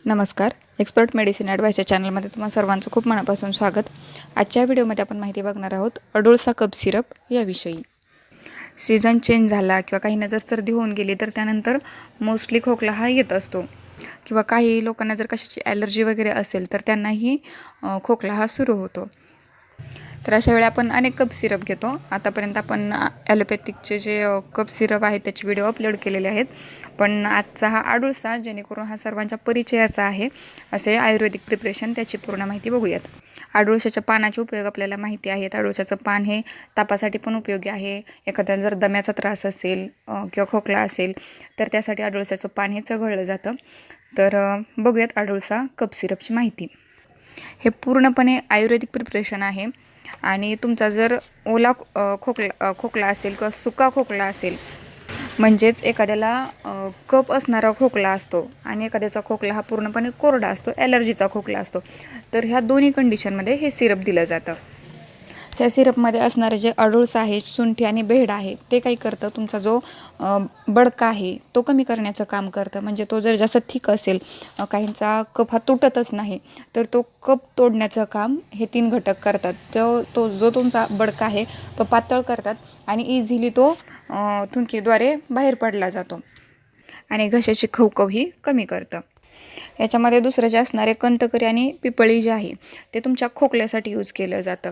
नमस्कार. Expert medicine ॲडवाइसच्या चॅनलमध्ये तुम्हा सर्वांचं खूप मनापासून स्वागत. आजच्या व्हिडिओमध्ये आपण माहिती बघणार आहोत अडुळसा कफ सिरप याविषयी. सीझन चेंज झाला किंवा काहींना जर सर्दी होऊन गेली तर त्यानंतर मोस्टली खोकला हा येत असतो किंवा काही लोकांना जर कशाची ॲलर्जी वगैरे असेल तर त्यांनाही खोकला हा सुरू होतो. तर अशा वेळी आपण अनेक कफ सिरप घेतो. आतापर्यंत आपण ॲलोपॅथिकचे जे कफ सिरप आहेत त्याचे व्हिडिओ अपलोड केलेले आहेत, पण आजचा हा अडुळसा जेणेकरून हा सर्वांच्या परिचयाचा आहे असे आयुर्वेदिक प्रिपरेशन त्याची पूर्ण माहिती बघूयात. अडुळसाच्या पानाचे उपयोग आपल्याला माहिती आहेत. अडुळसाचं पान हे तापासाठी पण उपयोगी आहे. एखाद्याला जर दम्याचा त्रास असेल किंवा खोकला असेल तर त्यासाठी अडुळसाचं पान हे चघळलं जातं. तर बघूयात अडुळसा कफ सिरपची माहिती. हे पूर्णपणे आयुर्वेदिक प्रिपरेशन आहे आणि तुमचा जर ओला खोकला असेल किंवा सुका खोकला असेल, म्हणजेच एखाद्याला कफ असणारा खोकला असतो आणि एखाद्याचा खोकला हा पूर्णपणे कोरडा असतो, ॲलर्जीचा खोकला असतो, तर ह्या दोन्ही कंडिशनमध्ये हे सिरप दिलं जातं. ह्या सिरपमध्ये असणारे जे अडुळसा आहे, शुंठी आणि बेहडा आहे ते काही करतं, तुमचा जो बडका आहे तो कमी करण्याचं काम करतं. म्हणजे तो जर जास्त थिक असेल, काहींचा कफ हा तुटतच नाही, तर तो कफ तोडण्याचं काम हे 3 घटक करतात. तो जो तुमचा बडका आहे तो पातळ करतात आणि इझिली तो थुंकीद्वारे बाहेर पडला जातो आणि घशाची खवखव ही कमी करतं. याच्यामध्ये दुसरं जे असणारे कंतकरी आणि पिपळी जे आहे ते तुमच्या खोकल्यासाठी यूज केलं जातं.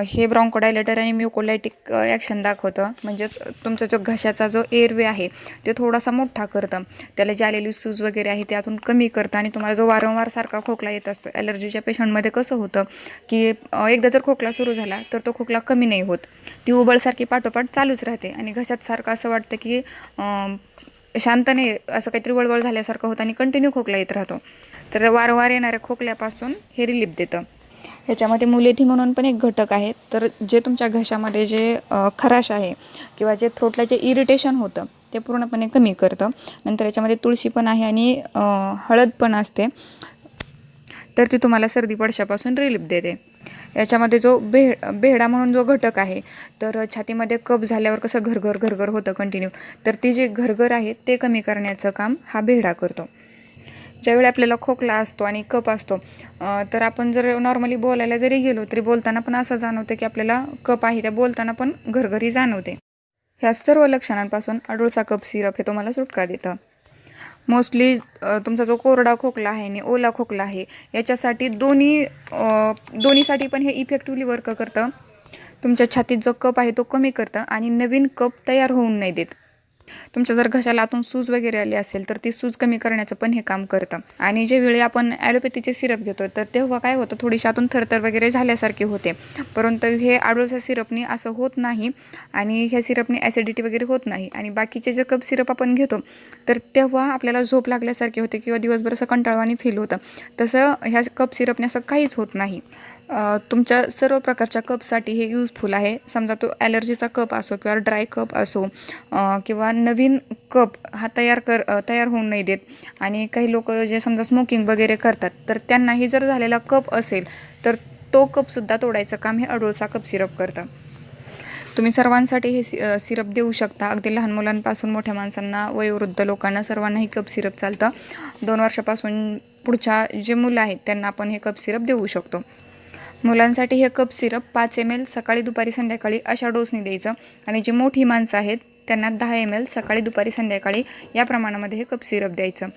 हे ब्रॉन्कोडायलेटर आणि म्युकोलायटिक ॲक्शन दाखवतं. म्हणजेच तुमचा जो घशाचा जो एअरवे आहे ते थोडासा मोठा करतं, त्याला जी आलेली सूज वगैरे आहे त्यातून कमी करतं आणि तुम्हाला जो वारंवार सारखा खोकला येत असतो, ॲलर्जीच्या पेशंटमध्ये कसं होतं की एकदा जर खोकला सुरू झाला तर तो खोकला कमी नाही होत, ती उबळसारखी पाठोपाठ चालूच राहते आणि घशात सारखं असं वाटतं की शांत नाही, असं काहीतरी वळवळ झाल्यासारखं होतं आणि कंटिन्यू खोकला येत राहतो. तर वारंवार येणाऱ्या खोकल्यापासून हे रिलीफ देतं. ह्याच्यामध्ये मुलेठी म्हणून पण एक घटक आहे. तर जे तुमच्या घशामध्ये जे खराश आहे किंवा जे थ्रोटला जे इरिटेशन होतं ते पूर्णपणे कमी करतं. नंतर याच्यामध्ये तुळशी पण आहे आणि हळद पण असते, तर ती तुम्हाला सर्दी पडशापासून रिलीफ देते. याच्यामध्ये जो बेहडा म्हणून जो घटक आहे, तर छातीमध्ये कफ झाल्यावर कसं घरघर होतं कंटिन्यू, तर ती जी घरघर आहे ते कमी करण्याचं काम हा बेहडा करतो. ज्यावेळी आपल्याला खोकला असतो आणि कफ असतो तर आपण जर नॉर्मली बोलायला जरी गेलो तरी बोलताना पण असं जाणवतं की आपल्याला कफ आहे, त्या बोलताना पण घरघरी जाणवते. ह्या सर्व लक्षणांपासून अडुळसा कफ सिरप हे तुम्हाला सुटका देतं. मोस्टली तुमचा जो कोरडा खोकला आहे आणि ओला खोकला आहे याच्यासाठी दोन्हीसाठी पण हे इफेक्टिव्हली वर्क करतं. तुमच्या छातीत जो कफ आहे तो कमी करतं आणि नवीन कफ तयार होऊन नाही देत. तुमच्या जर घशाला आतून सूज वगैरे आली असेल तर ती सूज कमी करण्याचं पण हे काम करतं. आणि ज्यावेळी आपण ॲलोपॅथीचे सिरप घेतो तर तेव्हा काय होतं, थोडीशी आतून थरथर वगैरे झाल्यासारखे होते, परंतु हे अडुळसा सिरपनी असं होत नाही आणि ह्या सिरपनी ॲसिडिटी वगैरे होत नाही. आणि बाकीचे जे कफ सिरप आपण घेतो तर तेव्हा आपल्याला झोप लागल्यासारखे होते किंवा दिवसभर असं कंटाळवाणी फील होतं, तसं ह्या कफ सिरपने असं काहीच होत नाही. तुमच्या सर्व प्रकारच्या कपसाठी हे यूजफुल आहे. समजा तो ॲलर्जीचा कप असो किंवा ड्राय कप असो किंवा नवीन कप हा तयार होऊन नाही देत. आणि काही लोक जे समजा स्मोकिंग वगैरे करतात तर त्यांनाही जर झालेला कप असेल तर तो कपसुद्धा तोडायचं काम हे अडुळसा कप सिरप करतं. तुम्ही सर्वांसाठी हे सिरप देऊ शकता. अगदी लहान मुलांपासून मोठ्या माणसांना, वयोवृद्ध लोकांना, सर्वांनाही कप सिरप चालतं. 2 वर्षापासून पुढच्या जे मुलं आहेत त्यांना आपण हे कप सिरप देऊ शकतो. मुलांसाठी हे कप सिरप 5 ml सकाळी दुपारी संध्याकाळी अशा डोसने द्यायचं आणि जी मोठी माणसं आहेत त्यांना 10 ml सकाळी दुपारी संध्याकाळी या प्रमाणामध्ये हे कप सिरप द्यायचं.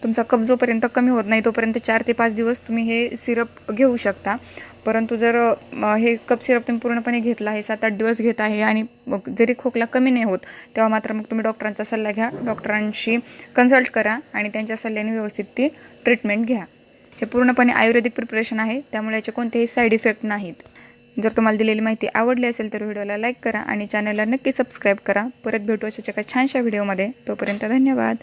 तुमचा कफ जोपर्यंत कमी होत नाही तोपर्यंत 4 ते 5 दिवस तुम्ही हे सिरप घेऊ शकता. परंतु जर हे कप सिरप तुम्ही पूर्णपणे घेतला आहे, 7-8 दिवस घेत आहे आणि जरी खोकला कमी नाही होत, तेव्हा मात्र मग तुम्ही डॉक्टरांचा सल्ला घ्या, डॉक्टरांशी कन्सल्ट करा आणि त्यांच्या सल्ल्याने व्यवस्थित ती ट्रीटमेंट घ्या. हे पूर्णपणे आयुर्वेदिक प्रिपरेशन आहे, त्यामुळे याचे कोणतेही साईड इफेक्ट नाहीत. जर तुम्हाला दिलेली माहिती आवडली असेल तर व्हिडिओला लाईक करा आणि चॅनलला नक्की सबस्क्राईब करा. परत भेटू अशाच एका छानशा व्हिडिओमध्ये. तोपर्यंत धन्यवाद.